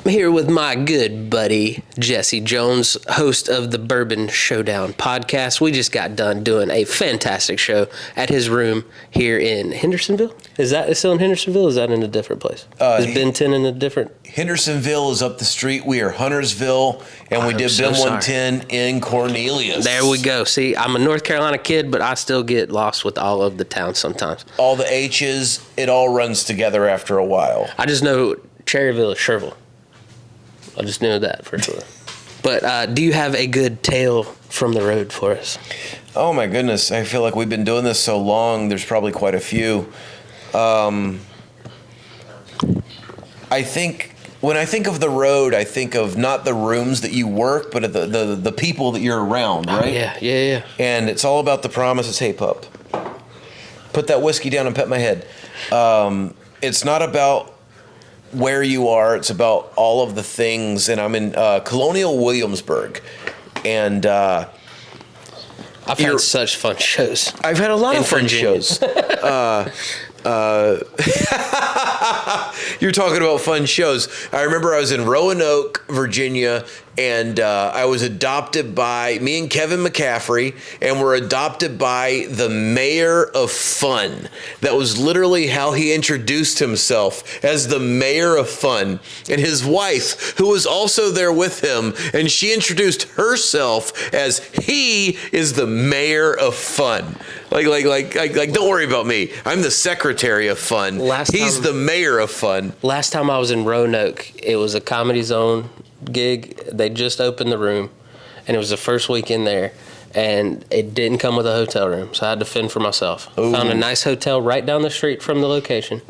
I'm here with my good buddy, Jesse Jones, host of the Bourbon Showdown podcast. We just got done doing a fantastic show at his room here in Hendersonville. Is that still in Hendersonville or is that in a different place? Is Benton in a different... Hendersonville is up the street. We are Huntersville, and we did Ben 110 in Cornelius. There we go. See, I'm a North Carolina kid, but I still get lost with all of the towns sometimes. All the H's, it all runs together after a while. I just know Cherryville is Sherville. I just knew that for sure. But do you have a good tale from the road for us? Oh, my goodness. I feel like we've been doing this so long, there's probably quite a few. I think... When I think of the road, I think of not the rooms that you work, but the people that you're around, right? Yeah. And it's all about the promises. Hey, pup, put that whiskey down and pet my head. It's not about where you are. It's about all of the things. And I'm in Colonial Williamsburg. And I've had such fun shows. I've had a lot of fun shows. You're talking about fun shows. I remember I was in Roanoke, Virginia, and I was adopted by me and Kevin McCaffrey, and we're adopted by the mayor of fun. That was literally how he introduced himself, as the mayor of fun, and his wife, who was also there with him, and she introduced herself as he is the mayor of fun. Like, don't worry about me. I'm the secretary of fun. He's the mayor of fun. Last time I was in Roanoke, it was a Comedy Zone gig. They just opened the room, and it was the first week in there, and it didn't come with a hotel room, so I had to fend for myself. Ooh. Found a nice hotel right down the street from the location.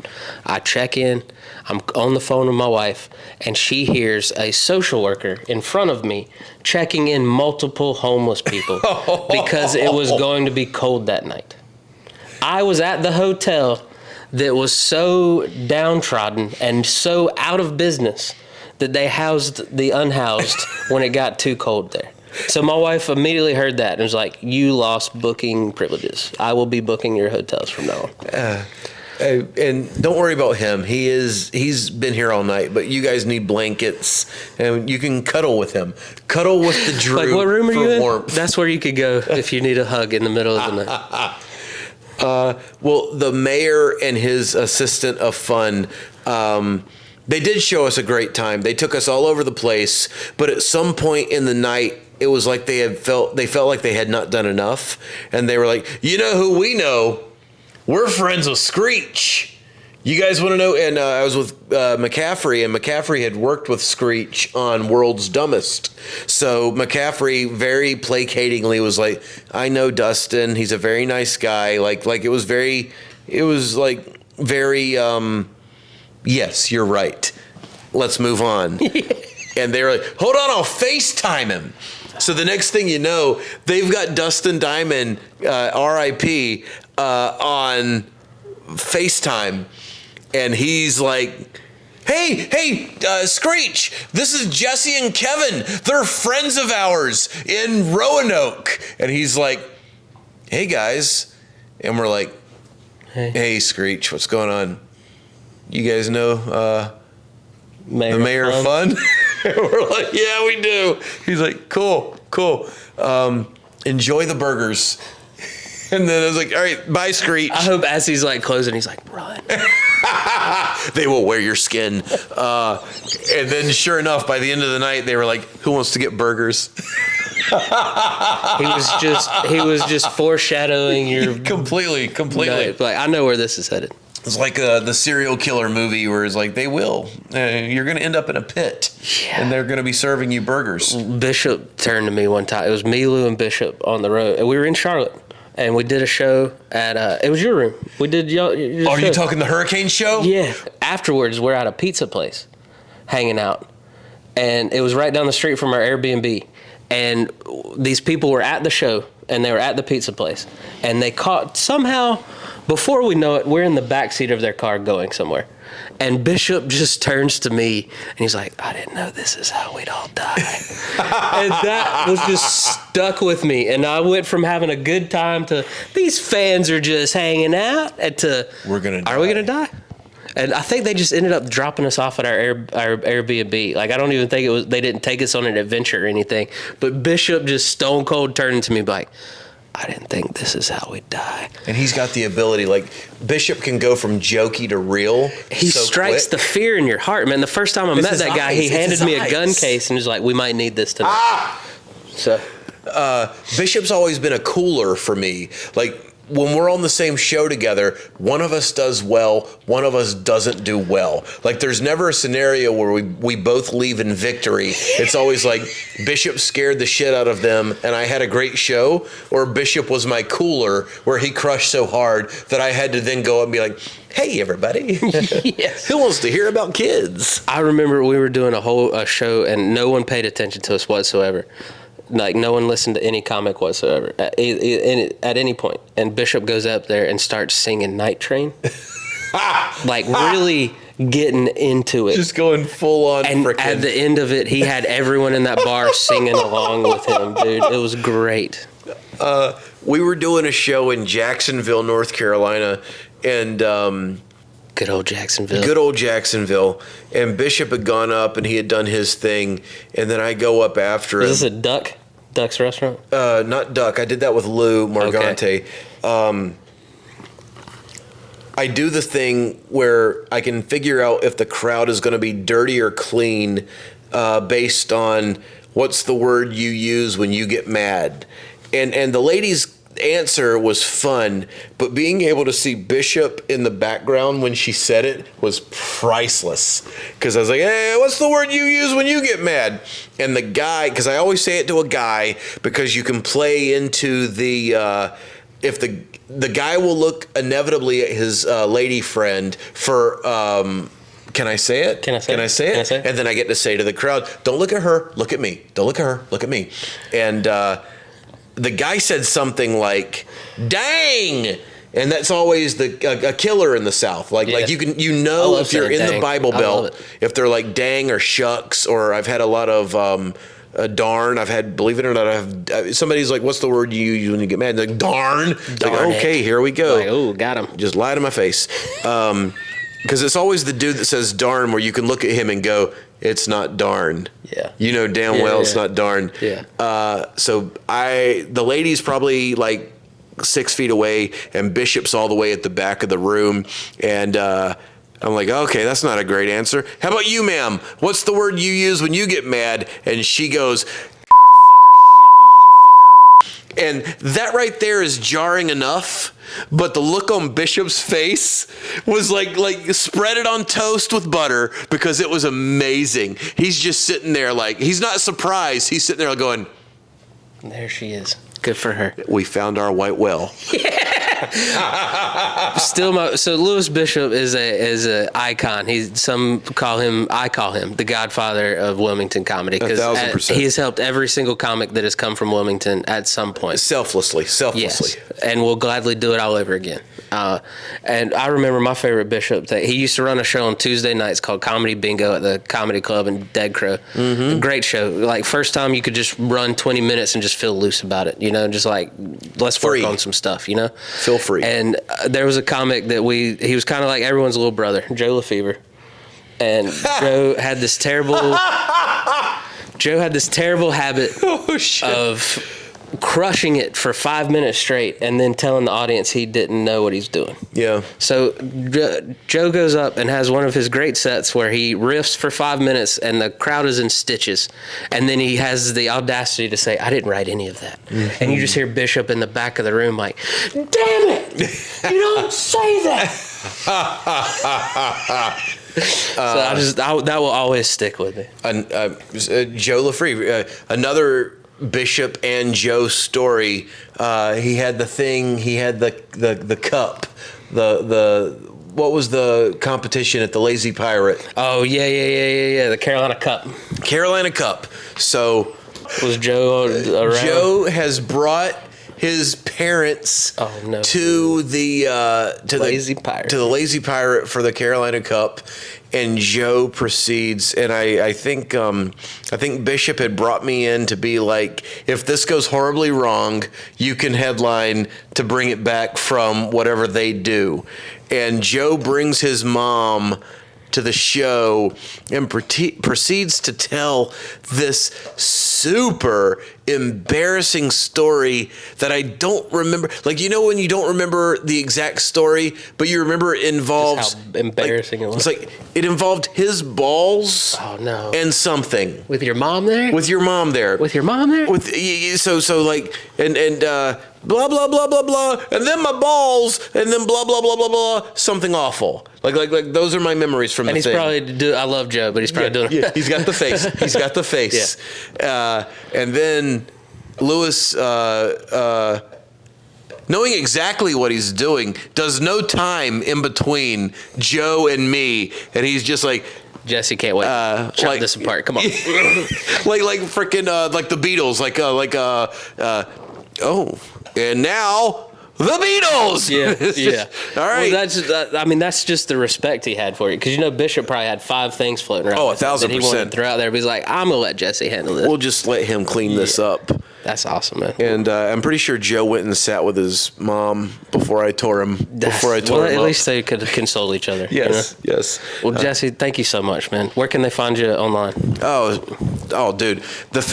I check in. I'm on the phone with my wife, and she hears a social worker in front of me checking in multiple homeless people because it was going to be cold that night. I was at the hotel that was so downtrodden and so out of business that they housed the unhoused when it got too cold there. So my wife immediately heard that and was like, "You lost booking privileges. I will be booking your hotels from now on." And don't worry about him. He's been here all night, but you guys need blankets, and you can cuddle with him. Cuddle with the Drew. Like, what room are you in? Warmth. That's where you could go if you need a hug in the middle of the night. Well, the mayor and his assistant of fun, they did show us a great time. They took us all over the place, but at some point in the night, it was like they felt like they had not done enough, and they were like, "You know who we know? We're friends with Screech. You guys want to know?" And I was with McCaffrey, and McCaffrey had worked with Screech on World's Dumbest. So McCaffrey very placatingly was like, "I know Dustin. He's a very nice guy." Like it was very, yes, you're right. Let's move on. And they were like, "Hold on, I'll FaceTime him." So the next thing you know, they've got Dustin Diamond, R.I.P., on FaceTime, and he's like, Hey, Screech, this is Jesse and Kevin. They're friends of ours in Roanoke. And he's like, "Hey, guys." And we're like, Hey, Screech, what's going on? You guys know the mayor of fun? We're like, "Yeah, we do." He's like, Cool. Enjoy the burgers. And then I was like, "All right, bye, Screech." I hope as he's like closing, he's like, "Run." They will wear your skin. And then sure enough, by the end of the night, they were like, "Who wants to get burgers?" He was just foreshadowing your completely. Like, I know where this is headed. It's like the serial killer movie where it's like, they will. You're going to end up in a pit, and they're going to be serving you burgers. Bishop turned to me one time. It was me, Lou, and Bishop on the road. And we were in Charlotte, and we did a show at, it was your room. We did your show. Are you talking the Hurricane show? Yeah. Afterwards, we're at a pizza place hanging out, and it was right down the street from our Airbnb. And these people were at the show, and they were at the pizza place, and they caught somehow... Before we know it, we're in the backseat of their car going somewhere. And Bishop just turns to me, and he's like, "I didn't know this is how we'd all die." And that was just stuck with me. And I went from having a good time to, these fans are just hanging out, to, we're gonna die. Are we going to die? And I think they just ended up dropping us off at our Airbnb. Like, I don't even think they didn't take us on an adventure or anything. But Bishop just stone cold turned to me like, I didn't think this is how we die. And he's got the ability, like, Bishop can go from jokey to real. He strikes the fear in your heart, man. The first time I met that guy, he handed me a gun case and was like, we might need this tonight. So Bishop's always been a cooler for me. Like, when we're on the same show together, one of us does well, one of us doesn't do well. Like, there's never a scenario where we both leave in victory. It's always like Bishop scared the shit out of them and I had a great show, or Bishop was my cooler where he crushed so hard that I had to then go up and be like, hey, everybody. Yes. Who wants to hear about kids? I remember we were doing a show and no one paid attention to us whatsoever. Like, no one listened to any comic whatsoever at any point. And Bishop goes up there and starts singing Night Train. Like, really getting into it. Just going full on. And at the end of it, he had everyone in that bar singing along with him, dude. It was great. We were doing a show in Jacksonville, North Carolina, and Good old Jacksonville. Good old Jacksonville. And Bishop had gone up and he had done his thing. And then I go up after him. Is this a Duck's restaurant? Not Duck. I did that with Lou Margante. Okay. I do the thing where I can figure out if the crowd is going to be dirty or clean based on what's the word you use when you get mad. And the ladies' answer was fun, but being able to see Bishop in the background when she said it was priceless. Because I was like, hey, what's the word you use when you get mad? And the guy, because I always say it to a guy, because you can play into the if the guy will look inevitably at his lady friend for can I say it? Can I say it? And then I get to say to the crowd, don't look at her, look at me. Don't look at her, look at me. And the guy said something like, dang. And that's always a killer in the South. Like you know if you're in the Bible Belt, if they're like dang or shucks, or I've had a lot of darn. I've had, believe it or not, somebody's like, what's the word you use when you get mad? Like, darn. Like, okay, here we go. Like, oh, got him. Just lie to my face. Because it's always the dude that says darn where you can look at him and go, it's not darn. Yeah. You know damn well it's not darn. Yeah. So the lady's probably like 6 feet away and Bishop's all the way at the back of the room. And I'm like, okay, that's not a great answer. How about you, ma'am? What's the word you use when you get mad? And she goes, and that right there is jarring enough, but the look on Bishop's face was like spread it on toast with butter, because it was amazing. He's just sitting there like, he's not surprised. He's sitting there going, there she is. Good for her. We found our white whale. So Louis Bishop is a icon. I call him the Godfather of Wilmington comedy, because 1,000%. he has helped every single comic that has come from Wilmington at some point. Selflessly. Yes, and we'll gladly do it all over again. And I remember my favorite Bishop that he used to run a show on Tuesday nights called Comedy Bingo at the Comedy Club in Dead Crow. Mm-hmm. A great show. Like, first time you could just run 20 minutes and just feel loose about it. You know, just like, let's work on some stuff, you know? Feel free. And there was a comic that he was kind of like everyone's little brother, Joe Lefevre. And Joe had this terrible habit of crushing it for 5 minutes straight and then telling the audience he didn't know what he's doing. Yeah. So Joe goes up and has one of his great sets where he riffs for 5 minutes and the crowd is in stitches. And then he has the audacity to say, I didn't write any of that. Mm-hmm. And you just hear Bishop in the back of the room like, damn it, you don't say that. So that will always stick with me. Joe Lefevre, another Bishop and Joe story. He had the thing. He had the cup. What was the competition at the Lazy Pirate? Oh yeah. The Carolina Cup. Carolina Cup. So was Joe around? Joe has brought his parents to the Lazy Pirate for the Carolina Cup, and Joe proceeds, and I think Bishop had brought me in to be like, if this goes horribly wrong, you can headline to bring it back from whatever they do. And Joe brings his mom to the show and proceeds to tell this super embarrassing story that I don't remember. Like, you know when you don't remember the exact story, but you remember it involves... Just how embarrassing it was. It's like, it involved his balls and something. With your mom there? With your mom there. With your mom there? So like, and blah, blah, blah, blah, blah, and then my balls, and then blah, blah, blah, blah, blah, something awful. Like those are my memories from the thing. And he's probably, I love Joe, but he's probably doing it. Yeah, he's got the face. He's got the face. Yeah. And then Lewis, knowing exactly what he's doing, does no time in between Joe and me, and he's just like, Jesse can't wait. Chop this apart. Come on. like freaking like the Beatles. And now the Beatles. Yeah. All right. Well, that's just the respect he had for you, because Bishop probably had 5 things floating around. 1,000%. That he wanted to throw out there, but he's like, I'm gonna let Jesse handle this. We'll just let him clean this up. That's awesome, man. And I'm pretty sure Joe went and sat with his mom before I tore him. At least they could console each other. Yes, yes. Well, Jesse, thank you so much, man. Where can they find you online? Oh, dude.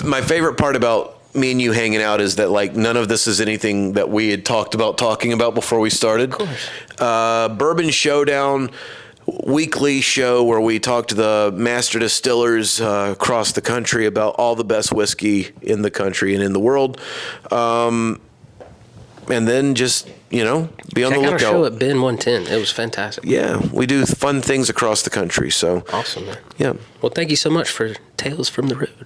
My favorite part about me and you hanging out is that, like, none of this is anything that we had talked about talking about before we started. Of course. Bourbon Showdown, weekly show where we talk to the master distillers across the country about all the best whiskey in the country and in the world. And then just, be on the lookout. Check out our show at Ben 110. It was fantastic. Yeah, we do fun things across the country. So awesome, man. Yeah. Well, thank you so much for Tales from the Road.